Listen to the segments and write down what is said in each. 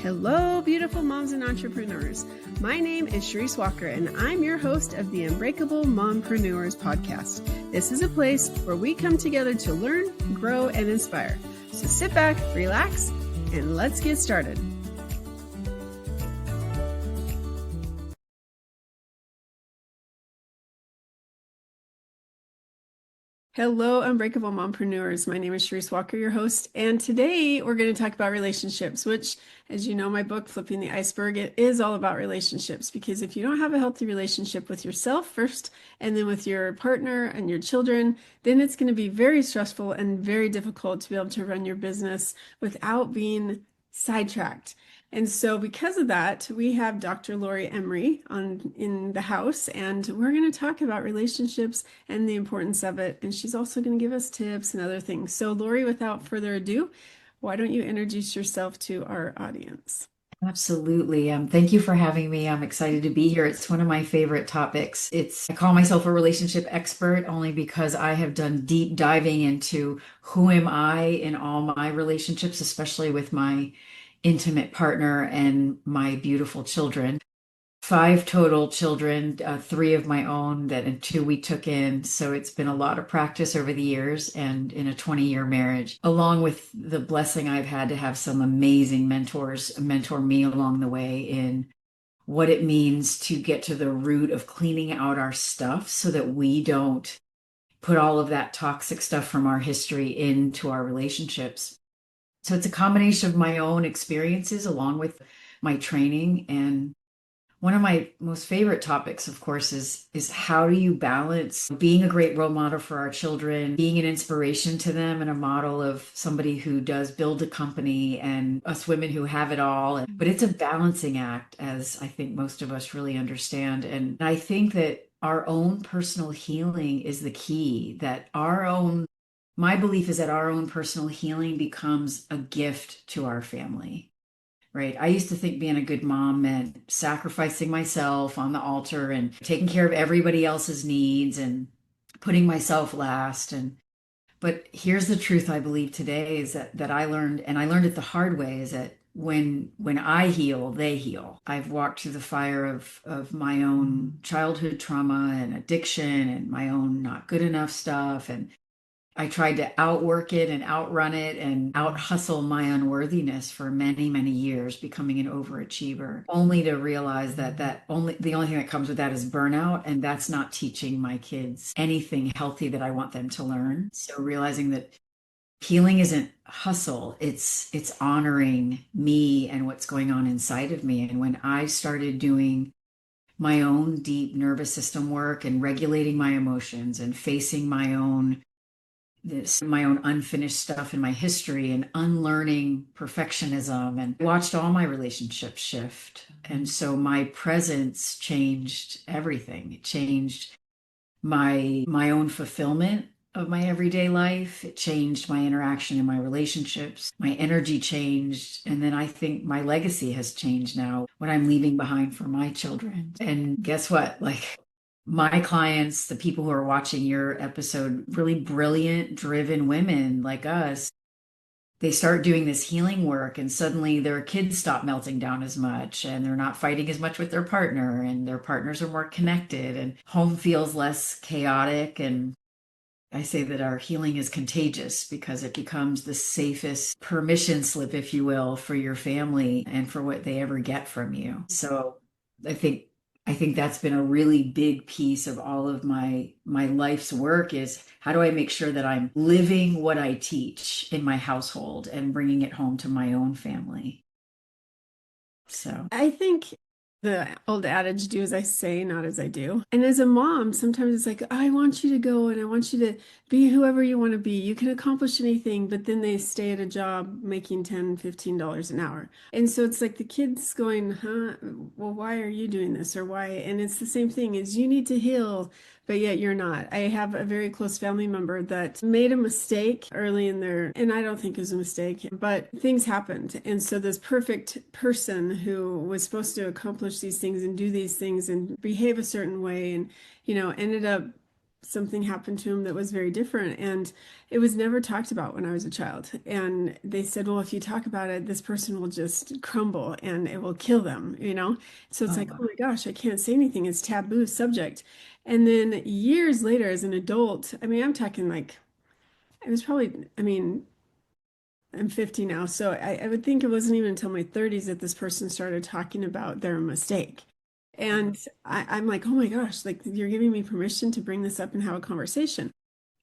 Hello, beautiful moms and entrepreneurs. My name is Charisse Walker, and I'm your host of the Unbreakable Mompreneurs podcast. This is a place where we come together to learn, grow, and inspire. So sit back, relax, and let's get started. Hello, Unbreakable Mompreneurs. My name is Charisse Walker, your host, and today we're going to talk about relationships, which, as you know, my book, Flipping the Iceberg, it is all about relationships, because if you don't have a healthy relationship with yourself first, and then with your partner and your children, then it's going to be very stressful and very difficult to be able to run your business without being sidetracked. And so because of that, we have Dr. Laurie Emery in the house, and we're going to talk about relationships and the importance of it. And she's also going to give us tips and other things. So Laurie, without further ado, why don't you introduce yourself to our audience? Absolutely. Thank you for having me. I'm excited to be here. It's one of my favorite topics. I call myself a relationship expert only because I have done deep diving into who am I in all my relationships, especially with my intimate partner and my beautiful children. 5 total children, 3 of my own and 2 we took in. So it's been a lot of practice over the years and in a 20-year marriage, along with the blessing I've had to have some amazing mentors mentor me along the way in what it means to get to the root of cleaning out our stuff so that we don't put all of that toxic stuff from our history into our relationships. So it's a combination of my own experiences along with my training. And one of my most favorite topics, of course, is how do you balance being a great role model for our children, being an inspiration to them and a model of somebody who does build a company and us women who have it all. But it's a balancing act, as I think most of us really understand. And I think that our own personal healing is the key, my belief is that our own personal healing becomes a gift to our family. Right. I used to think being a good mom meant sacrificing myself on the altar and taking care of everybody else's needs and putting myself last. But here's the truth I believe today is that I learned, and I learned it the hard way, is that when I heal, they heal. I've walked through the fire of my own childhood trauma and addiction and my own not good enough stuff. And I tried to outwork it and outrun it and out hustle my unworthiness for many, many years, becoming an overachiever, only to realize that the only thing that comes with that is burnout. And that's not teaching my kids anything healthy that I want them to learn. So realizing that healing isn't hustle, it's honoring me and what's going on inside of me. And when I started doing my own deep nervous system work and regulating my emotions and facing my own unfinished stuff in my history and unlearning perfectionism, and watched all my relationships shift. And so my presence changed everything. It changed my own fulfillment of my everyday life. It changed my interaction in my relationships. My energy changed. And then I think my legacy has changed now, what I'm leaving behind for my children. And guess what? Like, my clients, the people who are watching your episode, really brilliant, driven women like us, they start doing this healing work and suddenly their kids stop melting down as much and they're not fighting as much with their partner and their partners are more connected and home feels less chaotic. And I say that our healing is contagious because it becomes the safest permission slip, if you will, for your family and for what they ever get from you. So I think that's been a really big piece of all of my life's work, is how do I make sure that I'm living what I teach in my household and bringing it home to my own family. So I think the old adage, do as I say, not as I do. And as a mom, sometimes it's like, I want you to go and I want you to be whoever you want to be. You can accomplish anything, but then they stay at a job making $10, $15 an hour. And so it's like the kids going, huh, well, why are you doing this or why? And it's the same thing, is you need to heal, but yet you're not. I have a very close family member that made a mistake early in their, and I don't think it was a mistake, but things happened. And so this perfect person who was supposed to accomplish these things and do these things and behave a certain way and, ended up something happened to him that was very different. And it was never talked about when I was a child. And they said, well, if you talk about it, this person will just crumble and it will kill them, you know? So it's Oh, like, wow. oh my gosh, I can't say anything. It's taboo subject. And then years later, as an adult, I mean, I'm talking like, it was probably, I mean, I'm 50 now, so I would think it wasn't even until my 30s that this person started talking about their mistake. And I'm like, oh my gosh, like you're giving me permission to bring this up and have a conversation.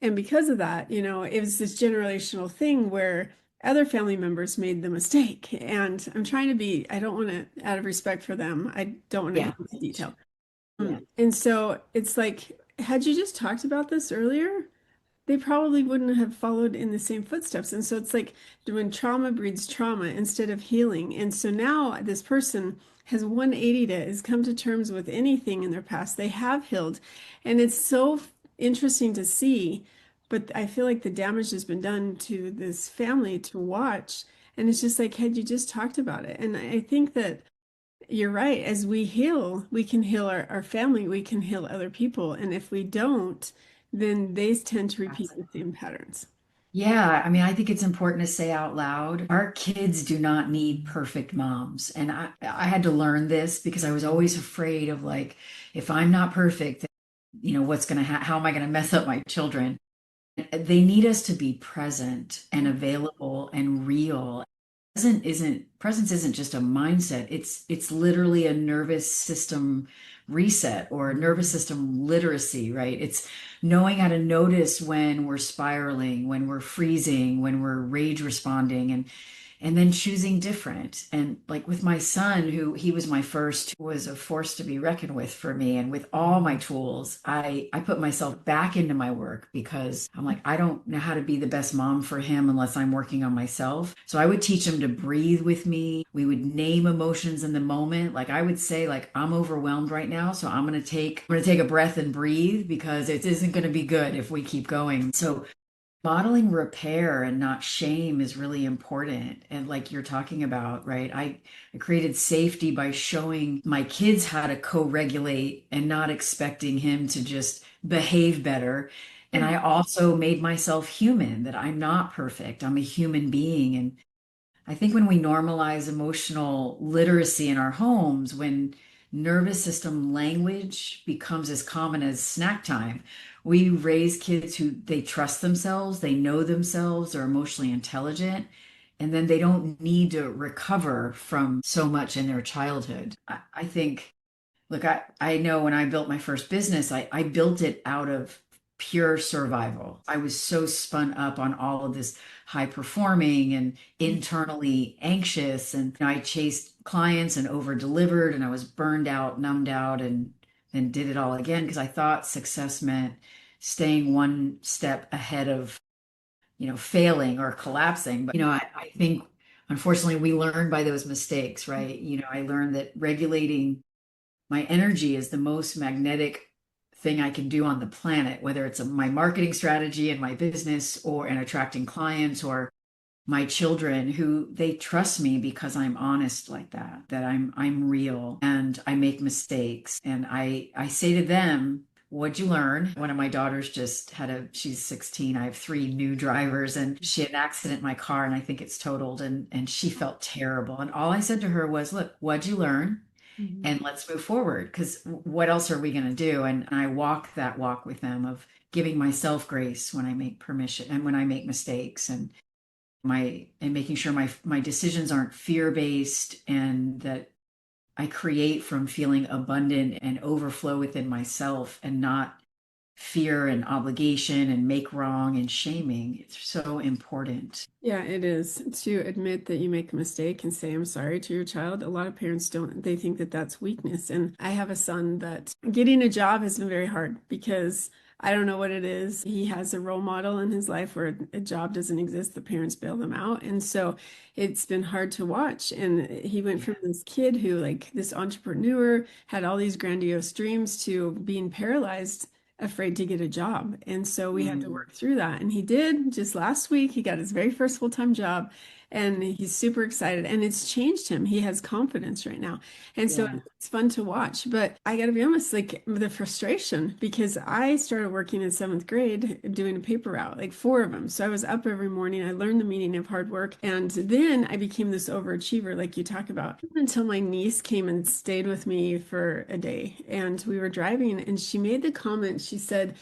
And because of that, it was this generational thing where other family members made the mistake. And I'm trying to be, I don't want to, out of respect for them, I don't want to Yeah. go into detail. Yeah. And so it's like, had you just talked about this earlier? They probably wouldn't have followed in the same footsteps. And so it's like when trauma breeds trauma instead of healing. And so now this person has 180 to has come to terms with anything in their past. They have healed. And it's so interesting to see. But I feel like the damage has been done to this family to watch. And it's just like, had you just talked about it? And I think that you're right. As we heal, we can heal our family, we can heal other people. And if we don't, then they tend to repeat the same patterns. Yeah, I mean, I think it's important to say out loud, our kids do not need perfect moms. And I had to learn this because I was always afraid of like, if I'm not perfect, then, what's going to how am I going to mess up my children? They need us to be present and available and real. Presence isn't just a mindset. It's literally a nervous system reset or nervous system literacy, right? It's knowing how to notice when we're spiraling, when we're freezing, when we're rage responding, and then choosing different. And like with my son, who he was my first, was a force to be reckoned with for me. And with all my tools, I put myself back into my work because I'm like, I don't know how to be the best mom for him unless I'm working on myself. So I would teach him to breathe with me. We would name emotions in the moment. Like I would say, like, I'm overwhelmed right now. So I'm gonna take a breath and breathe because it isn't gonna be good if we keep going. So modeling repair and not shame is really important. And like you're talking about, right? I created safety by showing my kids how to co-regulate and not expecting him to just behave better. And Yeah. I also made myself human, that I'm not perfect. I'm a human being. And I think when we normalize emotional literacy in our homes, when nervous system language becomes as common as snack time, we raise kids who they trust themselves, they know themselves, are emotionally intelligent, and then they don't need to recover from so much in their childhood. I think Look, I know when I built my first business, I built it out of pure survival. I was so spun up on all of this high performing and internally anxious, and I chased clients and over delivered, and I was burned out, numbed out, and then did it all again because I thought success meant staying one step ahead of, failing or collapsing. But, I think unfortunately we learn by those mistakes, right? I learned that regulating my energy is the most magnetic thing I can do on the planet, whether it's my marketing strategy and my business or in attracting clients or my children who they trust me because I'm honest like that I'm real and I make mistakes. And I say to them, what'd you learn? One of my daughters just she's 16. I have three new drivers and she had an accident in my car and I think it's totaled and she felt terrible. And all I said to her was, look, what'd you learn? Mhm. And let's move forward because what else are we going to do? And I walk that walk with them of giving myself grace when I make permission and when I make mistakes and making sure my decisions aren't fear-based and that I create from feeling abundant and overflow within myself and not fear and obligation and make wrong and shaming. It's so important. Yeah, it is to admit that you make a mistake and say, I'm sorry to your child. A lot of parents don't, they think that that's weakness. And I have a son that getting a job has been very hard because I don't know what it is. He has a role model in his life where a job doesn't exist. The parents bail them out. And so it's been hard to watch. And he went from Yeah. this kid who, like, this entrepreneur, had all these grandiose dreams to being paralyzed, afraid to get a job. And so we had to Mm. work through that. And he did just last week. He got his very first full-time job. and he's super excited and it's changed him. He has confidence right now. And so Yeah. it's fun to watch. But I got to be honest, like the frustration, because I started working in seventh grade doing a paper route, like four of them. So I was up every morning. I learned the meaning of hard work. And then I became this overachiever, like you talk about, until my niece came and stayed with me for a day. And we were driving, and she made the comment, she said,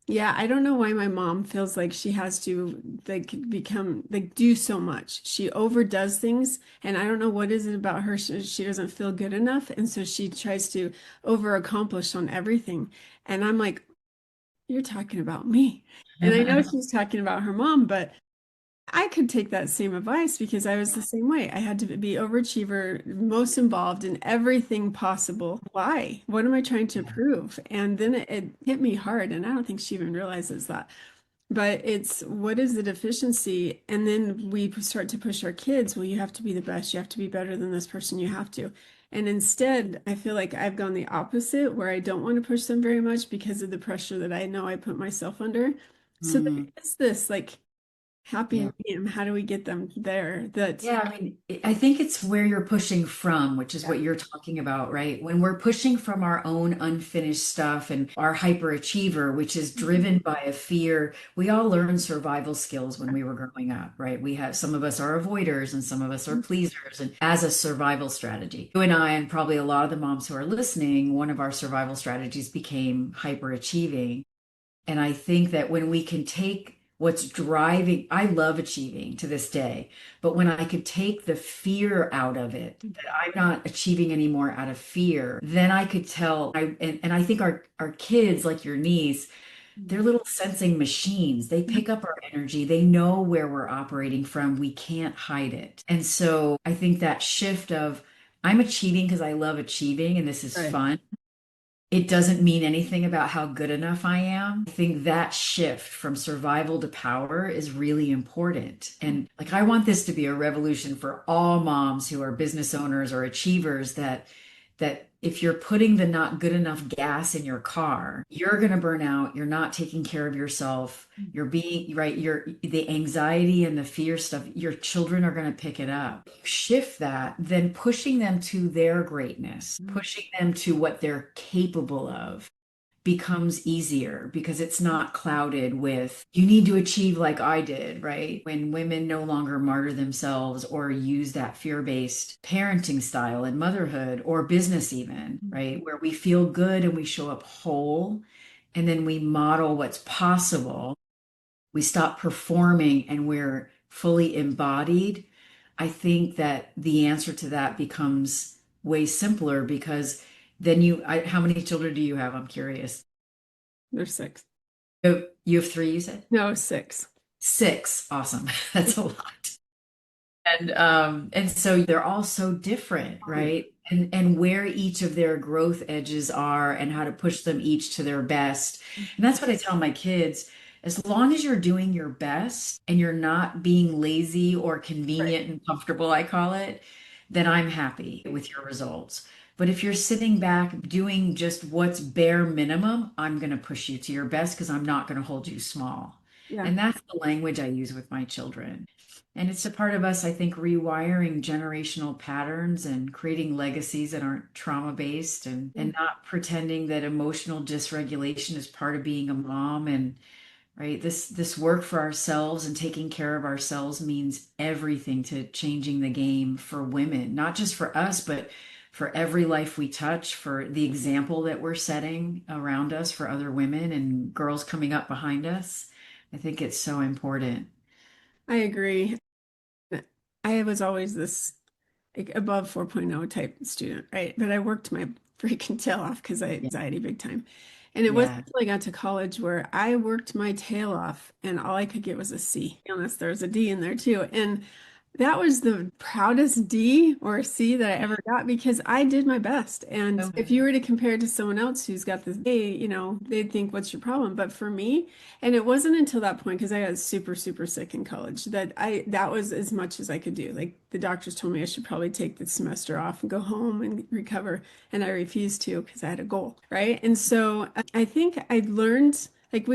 yeah, I don't know why my mom feels like she has to like become like do so much. She overdoes things, and I don't know what is it about her. She doesn't feel good enough, and so she tries to over accomplish on everything. And I'm like, you're talking about me. And I know she's talking about her mom, but I could take that same advice because I was the same way. I had to be overachiever, most involved in everything possible. Why? What am I trying to prove? And then it hit me hard, and I don't think she even realizes that. But it's what is the deficiency? And then we start to push our kids. Well, you have to be the best. You have to be better than this person. You have to. And instead, I feel like I've gone the opposite, where I don't want to push them very much because of the pressure that I know I put myself under. So there Mm, is this like happy yeah. medium. How do we get them there? That Yeah, I mean, I think it's where you're pushing from, which is yeah. what you're talking about, right? When we're pushing from our own unfinished stuff and our hyperachiever, which is driven by a fear. We all learn survival skills when we were growing up, right? We have some of us are avoiders and some of us are pleasers, and as a survival strategy. You and I, and probably a lot of the moms who are listening, one of our survival strategies became hyperachieving. And I think that when we can take what's driving, I love achieving to this day, but when I could take the fear out of it, that I'm not achieving anymore out of fear, then I could tell. And I think our kids, like your niece, they're little sensing machines. They pick up our energy. They know where we're operating from. We can't hide it. And so I think that shift of I'm achieving because I love achieving and this is Right. fun, it doesn't mean anything about how good enough I am. I think that shift from survival to power is really important. And like, I want this to be a revolution for all moms who are business owners or achievers that if you're putting the not good enough gas in your car, you're going to burn out. You're not taking care of yourself. You're being right. You're the anxiety and the fear stuff. Your children are going to pick it up. Shift that, then pushing them to their greatness, pushing them to what they're capable of becomes easier because it's not clouded with you need to achieve like I did, right? When women no longer martyr themselves or use that fear-based parenting style in motherhood or business even, right? Where we feel good and we show up whole and then we model what's possible. We stop performing and we're fully embodied. I think that the answer to that becomes way simpler because then how many children do you have? I'm curious. There's six. You have three, you said? No, six. Six. Awesome. That's a lot. And so they're all so different, right? And where each of their growth edges are and how to push them each to their best. And that's what I tell my kids. As long as you're doing your best and you're not being lazy or Right. convenient and comfortable, I call it, then I'm happy with your results. But if you're sitting back doing just what's bare minimum, I'm going to push you to your best because I'm not going to hold you small. Yeah. And that's the language I use with my children. And it's a part of us, I think, rewiring generational patterns and creating legacies that aren't trauma based and not pretending that emotional dysregulation is part of being a mom. And right, this work for ourselves and taking care of ourselves means everything to changing the game for women, not just for us, but for every life we touch, for the example that we're setting around us for other women and girls coming up behind us. I think it's so important. I agree. I was always this like above 4.0 type student, right? But I worked my freaking tail off because I had Yeah. anxiety big time. And it wasn't Yeah. until I got to college where I worked my tail off and all I could get was a C. To be honest, there was a D in there too. And that was the proudest D or C that I ever got because I did my best. And if you were to compare it to someone else who's got this A, they'd think, what's your problem? But for me, and it wasn't until that point, because I got super, super sick in college, that was as much as I could do. Like the doctors told me I should probably take the semester off and go home and recover. And I refused to because I had a goal, right? And so I think I learned like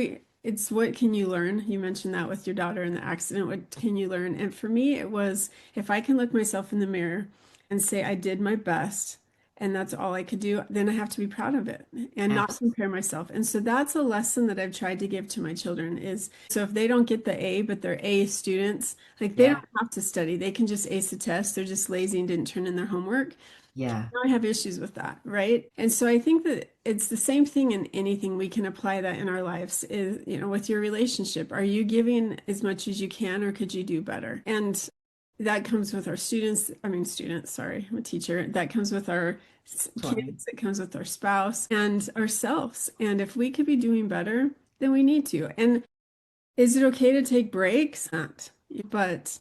It's what can you learn? You mentioned that with your daughter in the accident. What can you learn? And for me, it was if I can look myself in the mirror and say I did my best and that's all I could do, then I have to be proud of it and not Absolutely. compare myself. And so that's a lesson that I've tried to give to my children is so if they don't get the A, but they're A students, like they Yeah. don't have to study. They can just ace a test. They're just lazy and didn't turn in their homework. Yeah. I have issues with that, right? And so I think that it's the same thing in anything we can apply that in our lives is, with your relationship. Are you giving as much as you can or could you do better? And that comes with our students, sorry, I'm a teacher. That comes with our Fine. kids, it comes with our spouse and ourselves. And if we could be doing better, then we need to. And is it okay to take breaks? Not. But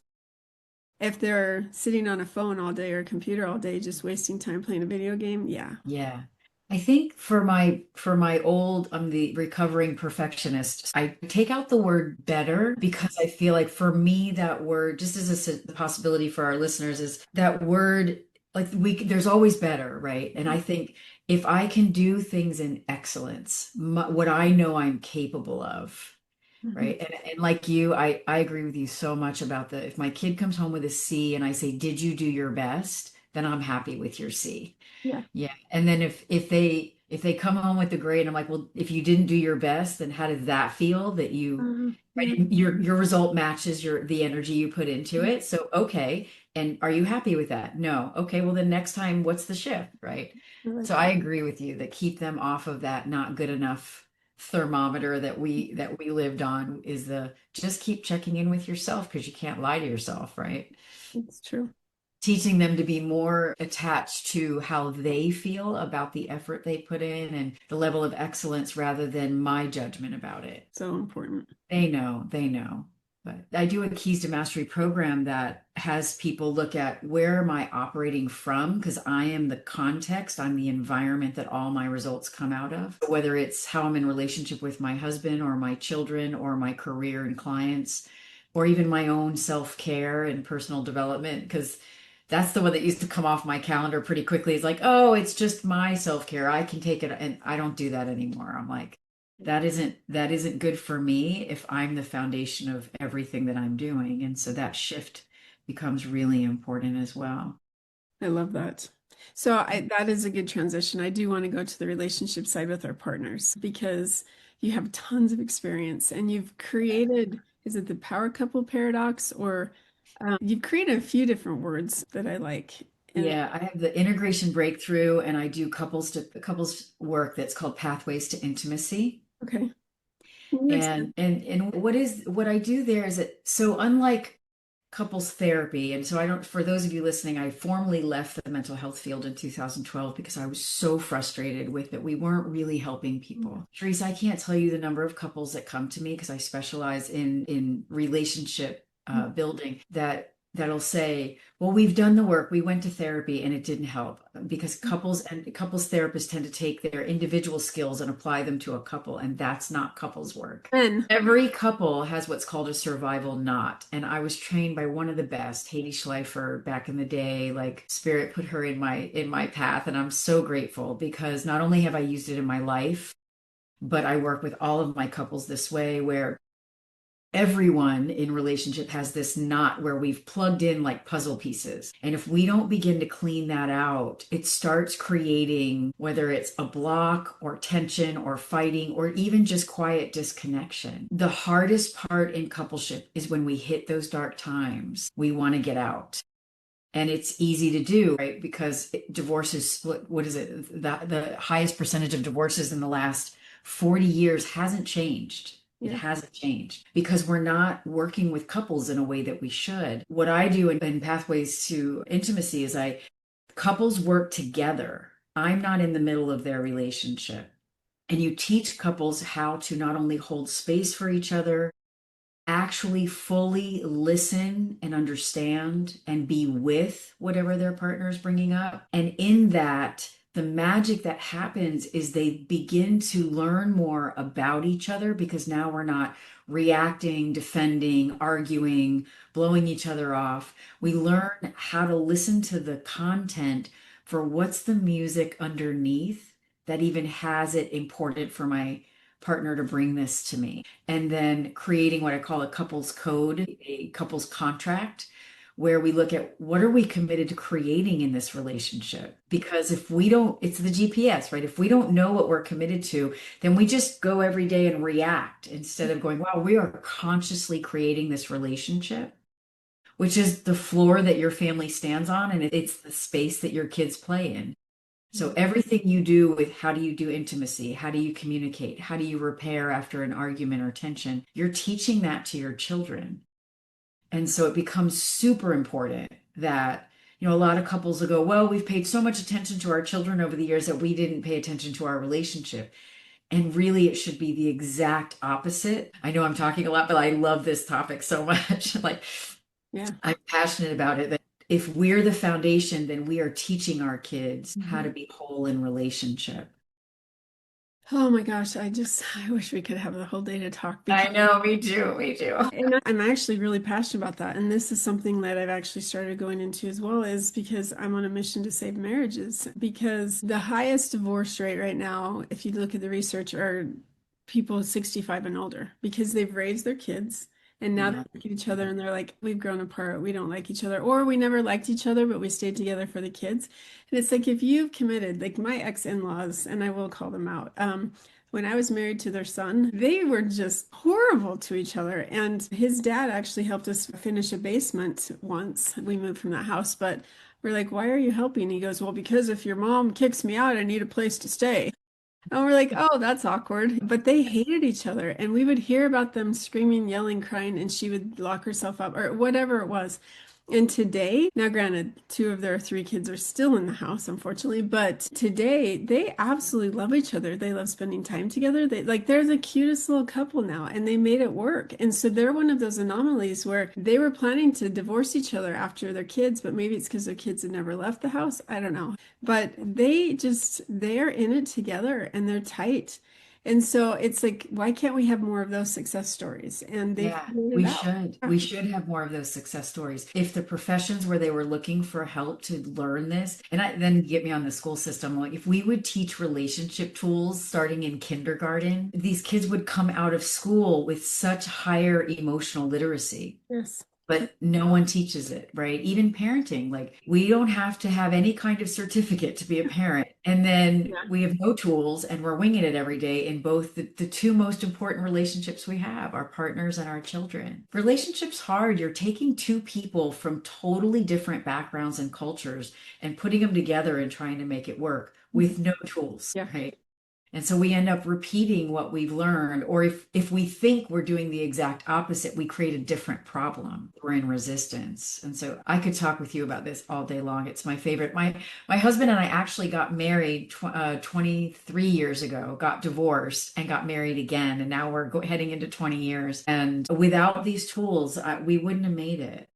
if they're sitting on a phone all day or a computer all day, just wasting time playing a video game, yeah. Yeah. I think for my old, I'm the recovering perfectionist. I take out the word better because I feel like for me that word, just as a possibility for our listeners, is that word like there's always better, right? And I think if I can do things in excellence, what I know I'm capable of, Mhm. right? And like you, I agree with you so much about the if my kid comes home with a C and I say, "Did you do your best?" then I'm happy with your C. Yeah. Yeah. And then if they come home with the grade, I'm like, well, if you didn't do your best, then how did that feel that Yeah. your result matches the energy you put into it? So okay. And are you happy with that? No. Okay, well then next time, what's the shift, right? I like So I that. agree with you that keep them off of that not good enough thermometer that we lived on is the just keep checking in with yourself because you can't lie to yourself, right? It's true. Teaching them to be more attached to how they feel about the effort they put in and the level of excellence rather than my judgment about it. So important. They know, they know. But I do a Keys to Mastery program that has people look at where am I operating from? Because I am the context, I'm the environment that all my results come out of. Whether it's how I'm in relationship with my husband or my children or my career and clients, or even my own self-care and personal development, because that's the one that used to come off my calendar pretty quickly. It's like, oh, it's just my self-care. I can take it. And I don't do that anymore. I'm like, that isn't good for me if I'm the foundation of everything that I'm doing. And so that shift becomes really important as well. I love that. So that is a good transition. I do want to go to the relationship side with our partners because you have tons of experience and you've created, is it the power couple paradox or you've created a few different words that I like. And Yeah, I have the integration breakthrough and I do couples work that's called Pathways to Intimacy. okay, can you explain? And what I do there is that so unlike couples therapy, and so I don't for those of you listening, I formally left the mental health field in 2012 because I was so frustrated with it. We weren't really helping people. Charisse, I can't tell you the number of couples that come to me because I specialize in relationship building that'll say, well, we've done the work, we went to therapy and it didn't help because couples therapists tend to take their individual skills and apply them to a couple, and that's not couples work. Men. Every couple has what's called a survival knot. And I was trained by one of the best, Haiti Schleifer, back in the day. Like spirit put her in my path. And I'm so grateful because not only have I used it in my life, but I work with all of my couples this way where everyone in relationship has this knot where we've plugged in like puzzle pieces. And if we don't begin to clean that out, it starts creating whether it's a block or tension or fighting or even just quiet disconnection. The hardest part in coupleship is when we hit those dark times, we want to get out. And it's easy to do, right? Because divorces split, what is it? The highest percentage of divorces in the last 40 years hasn't changed. It Yeah. hasn't changed because we're not working with couples in a way that we should. What I do in Pathways to Intimacy is couples work together. I'm not in the middle of their relationship. And you teach couples how to not only hold space for each other, actually fully listen and understand and be with whatever their partner is bringing up. And in that, the magic that happens is they begin to learn more about each other because now we're not reacting, defending, arguing, blowing each other off. We learn how to listen to the content for what's the music underneath that even has it important for partner to bring this to me. And then creating what I call a couples code, a couples contract, where we look at what are we committed to creating in this relationship? Because if we don't, it's the GPS, right? If we don't know what we're committed to, then we just go every day and react instead of going, wow, we are consciously creating this relationship, which is the floor that your family stands on, and it's the space that your kids play in. So everything you do with how do you do intimacy? How do you communicate? How do you repair after an argument or tension? You're teaching that to your children. And so it becomes super important that, a lot of couples will go, well, we've paid so much attention to our children over the years that we didn't pay attention to our relationship. And really, it should be the exact opposite. I know I'm talking a lot, but I love this topic so much. Like, Yeah. I'm passionate about it. That if we're the foundation, then we are teaching our kids how to be whole in relationship. Oh my gosh, I wish we could have the whole day to talk I because know, me too, me too. and I'm actually really passionate about that. And this is something that I've actually started going into as well, is because I'm on a mission to save marriages. Because the highest divorce rate right now, if you look at the research, are people 65 and older because they've raised their kids and now they Yeah. look at each other and they're like, we've grown apart, we don't like each other, or we never liked each other, but we stayed together for the kids. And it's like if you've committed, like my ex-in-laws, and I will call them out, when I was married to their son, they were just horrible to each other. And his dad actually helped us finish a basement once. We moved from that house, but we're like, why are you helping? He goes, well, because if your mom kicks me out, I need a place to stay. And we're like, oh, that's awkward. But they hated each other. And we would hear about them screaming, yelling, crying, and she would lock herself up or whatever it was. And today, now granted, two of their three kids are still in the house, unfortunately, but today they absolutely love each other. They love spending time together. They're the cutest little couple now, and they made it work. And so they're one of those anomalies where they were planning to divorce each other after their kids, but maybe it's because their kids had never left the house. I don't know. But they're in it together and they're tight. And so it's like, why can't we have more of those success stories? And they've Yeah, figured it we out. should. We should have more of those success stories. If the professions where they were looking for help to learn this, and then get me on the school system, like if we would teach relationship tools starting in kindergarten, these kids would come out of school with such higher emotional literacy. Yes. But no one teaches it, right? Even parenting, like we don't have to have any kind of certificate to be a parent. And then Yeah. we have no tools and we're winging it every day in both the two most important relationships we have, our partners and our children. Relationships hard. You're taking two people from totally different backgrounds and cultures and putting them together and trying to make it work with no tools, Yeah. right? And so we end up repeating what we've learned, or if we think we're doing the exact opposite, we create a different problem. We're in resistance. And so I could talk with you about this all day long. It's my favorite. My husband and I actually got married 23 years ago, got divorced and got married again. And now we're heading into 20 years. And without these tools, we wouldn't have made it.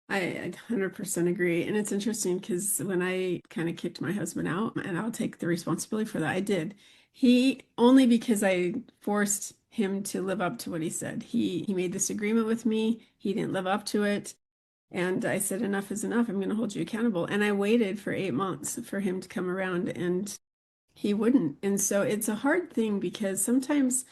I 100% agree. And it's interesting because when I kind of kicked my husband out, and I'll take the responsibility for that, I did. He only because I forced him to live up to what he said. He made this agreement with me. He didn't live up to it. And I said, enough is enough. I'm going to hold you accountable. And I waited for 8 months for him to come around and he wouldn't. And so it's a hard thing because sometimes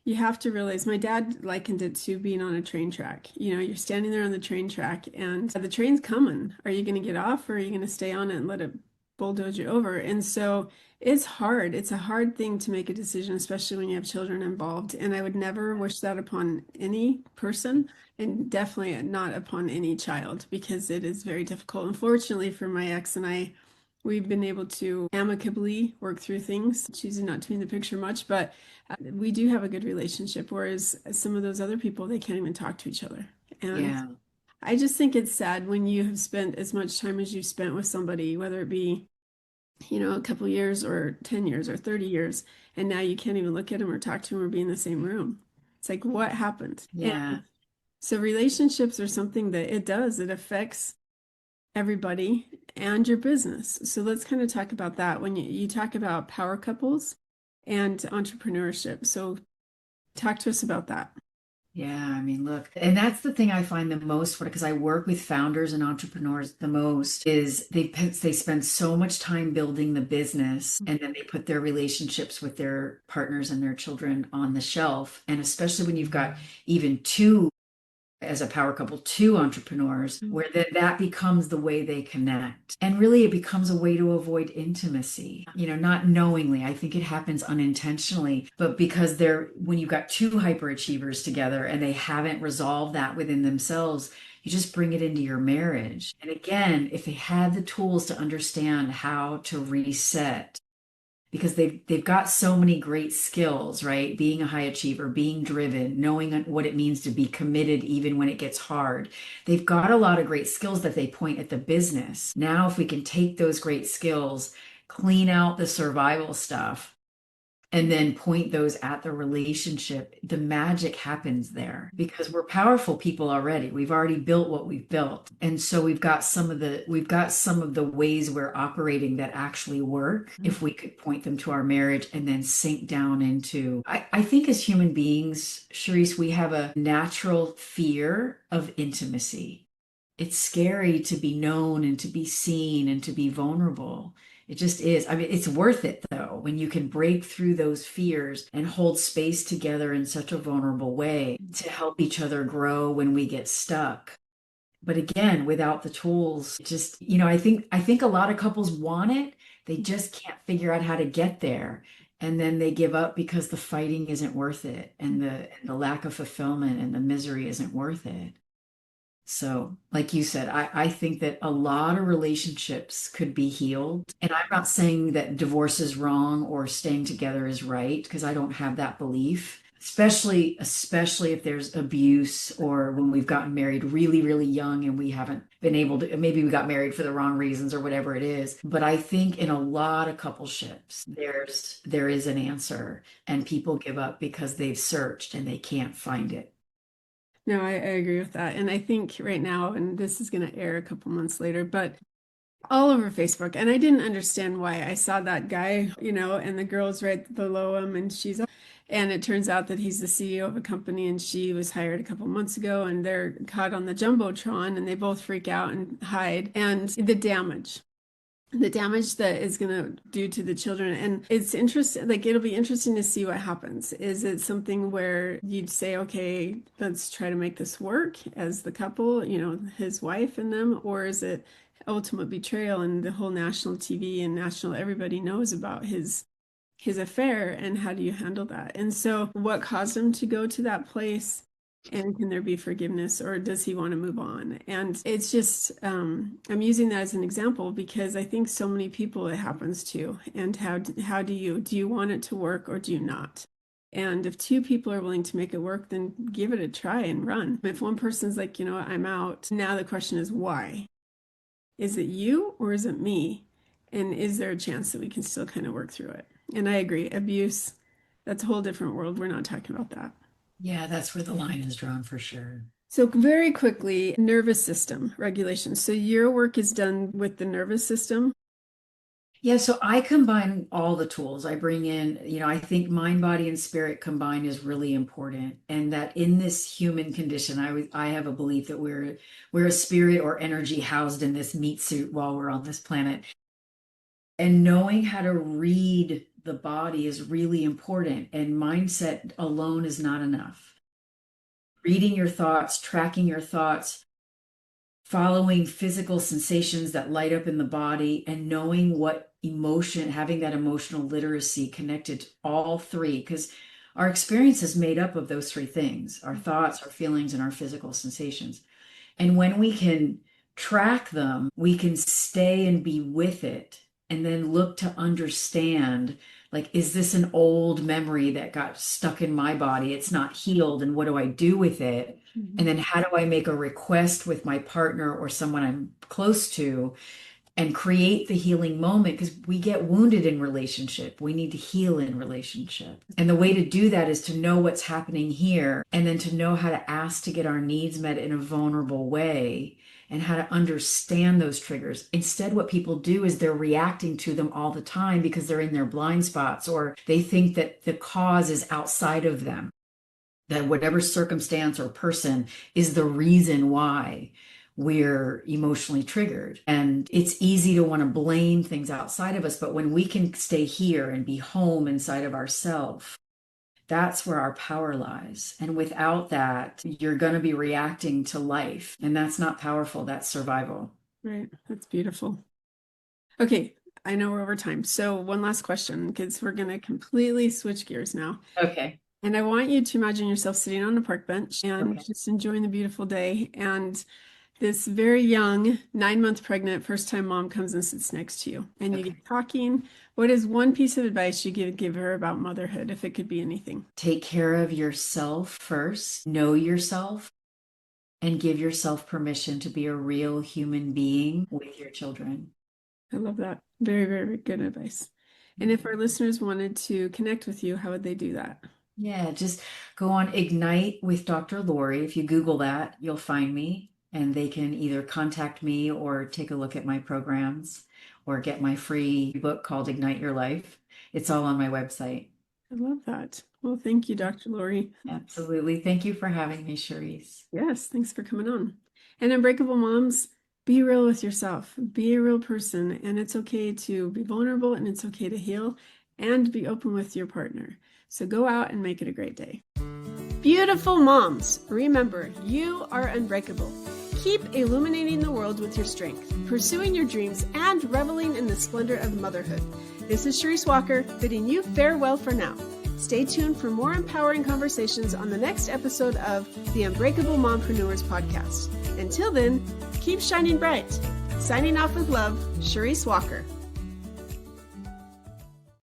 you have to realize my dad likened it to being on a train track. You're standing there on the train track and the train's coming. Are you going to get off or are you going to stay on it and let it bulldoze you over? And so it's hard. It's a hard thing to make a decision, especially when you have children involved. And I would never wish that upon any person and definitely not upon any child because it is very difficult. Unfortunately for my ex and I, we've been able to amicably work through things, choosing not to be in the picture much, but we do have a good relationship, whereas some of those other people, they can't even talk to each other. And Yeah. I just think it's sad when you have spent as much time as you've spent with somebody, whether it be, a couple years or 10 years or 30 years, and now you can't even look at them or talk to them or be in the same room. It's like, what happened? And Yeah. so relationships are something that it affects everybody and your business. So let's kind of talk about that when you talk about power couples and entrepreneurship. So talk to us about that. Yeah, I mean, look, and that's the thing I find the most because I work with founders and entrepreneurs the most is they spend so much time building the business and then they put their relationships with their partners and their children on the shelf. And especially when you've got even two as a power couple, two entrepreneurs, where then that becomes the way they connect. And really, it becomes a way to avoid intimacy, not knowingly. I think it happens unintentionally, but because when you've got two hyperachievers together and they haven't resolved that within themselves, you just bring it into your marriage. And again, if they had the tools to understand how to reset, because they've got so many great skills, right? Being a high achiever, being driven, knowing what it means to be committed even when it gets hard. They've got a lot of great skills that they point at the business. Now, if we can take those great skills, clean out the survival stuff, and then point those at the relationship, the magic happens there because we're powerful people already. We've already built what we've built. And so we've got some of the ways we're operating that actually work if we could point them to our marriage and then sink down into I think as human beings, Charisse, we have a natural fear of intimacy. It's scary to be known and to be seen and to be vulnerable. It just is. I mean, it's worth it though, when you can break through those fears and hold space together in such a vulnerable way to help each other grow when we get stuck. But again, without the tools, I think a lot of couples want it. They just can't figure out how to get there. And then they give up because the fighting isn't worth it and the lack of fulfillment and the misery isn't worth it. So, like you said, I think that a lot of relationships could be healed. And I'm not saying that divorce is wrong or staying together is right, because I don't have that belief. Especially if there's abuse or when we've gotten married really, really young and we haven't been able to, maybe we got married for the wrong reasons or whatever it is. But I think in a lot of coupleships, there is an answer and people give up because they've searched and they can't find it. No, I agree with that. And I think right now, and this is going to air a couple months later, but all over Facebook. And I didn't understand why. I saw that guy, and the girl's right below him, and it turns out that he's the CEO of a company and she was hired a couple months ago and they're caught on the Jumbotron and they both freak out and hide. And the damage that is going to do to the children. And it's interesting, like it'll be interesting to see what happens. Is it something where you'd say, okay, let's try to make this work as the couple, his wife and them, or is it ultimate betrayal and the whole national TV and national everybody knows about his affair, and how do you handle that? And so what caused him to go to that place? And can there be forgiveness, or does he want to move on? And it's just, I'm using that as an example because I think so many people it happens to. And how do you want it to work or do you not? And if two people are willing to make it work, then give it a try and run. If one person's like, I'm out, now the question is why? Is it you or is it me? And is there a chance that we can still kind of work through it? And I agree, abuse, that's a whole different world. We're not talking about that. Yeah, that's where the line is drawn for sure. So very quickly, nervous system regulation. So your work is done with the nervous system. Yeah, so I combine all the tools. I bring in, I think mind, body, and spirit combined is really important. And that in this human condition, I have a belief that we're a spirit or energy housed in this meat suit while we're on this planet. And knowing how to read the body is really important. And mindset alone is not enough. Reading your thoughts, tracking your thoughts, following physical sensations that light up in the body, and knowing what emotion, having that emotional literacy connected to all three, because our experience is made up of those three things: our thoughts, our feelings, and our physical sensations. And when we can track them, we can stay and be with it and then look to understand, like, is this an old memory that got stuck in my body? It's not healed. And what do I do with it? And then how do I make a request with my partner or someone I'm close to and create the healing moment? Because we get wounded in relationship. We need to heal in relationship. And the way to do that is to know what's happening here and then to know how to ask to get our needs met in a vulnerable way and how to understand those triggers. Instead, what people do is they're reacting to them all the time because they're in their blind spots or they think that the cause is outside of them. that whatever circumstance or person is the reason why we're emotionally triggered. And it's easy to want to blame things outside of us, but when we can stay here and be home inside of ourselves, that's where our power lies. And without that, you're going to be reacting to life. And that's not powerful. That's survival. Right. That's beautiful. Okay. I know we're over time. So one last question, because we're going to completely switch gears now. Okay. And I want you to imagine yourself sitting on a park bench and Okay. just enjoying the beautiful day. And this very young, 9-month pregnant, first-time mom comes and sits next to you. And you get talking. What is one piece of advice you give her about motherhood, if it could be anything? Take care of yourself first. Know yourself. And give yourself permission to be a real human being with your children. I love that. Very, very good advice. And if our listeners wanted to connect with you, how would they do that? Yeah, just go on Ignite with Dr. Laurie. If you Google that, you'll find me, and they can either contact me or take a look at my programs or get my free book called Ignite Your Life. It's all on my website. I love that. Well, thank you, Dr. Laurie. Absolutely. Thank you for having me, Charisse. Yes, thanks for coming on. And Unbreakable Moms, be real with yourself. Be a real person. And it's okay to be vulnerable, and it's okay to heal and be open with your partner. So go out and make it a great day. Beautiful moms, remember, you are unbreakable. Keep illuminating the world with your strength, pursuing your dreams, and reveling in the splendor of motherhood. This is Charisse Walker, bidding you farewell for now. Stay tuned for more empowering conversations on the next episode of the Unbreakable Mompreneurs podcast. Until then, keep shining bright. Signing off with love, Charisse Walker.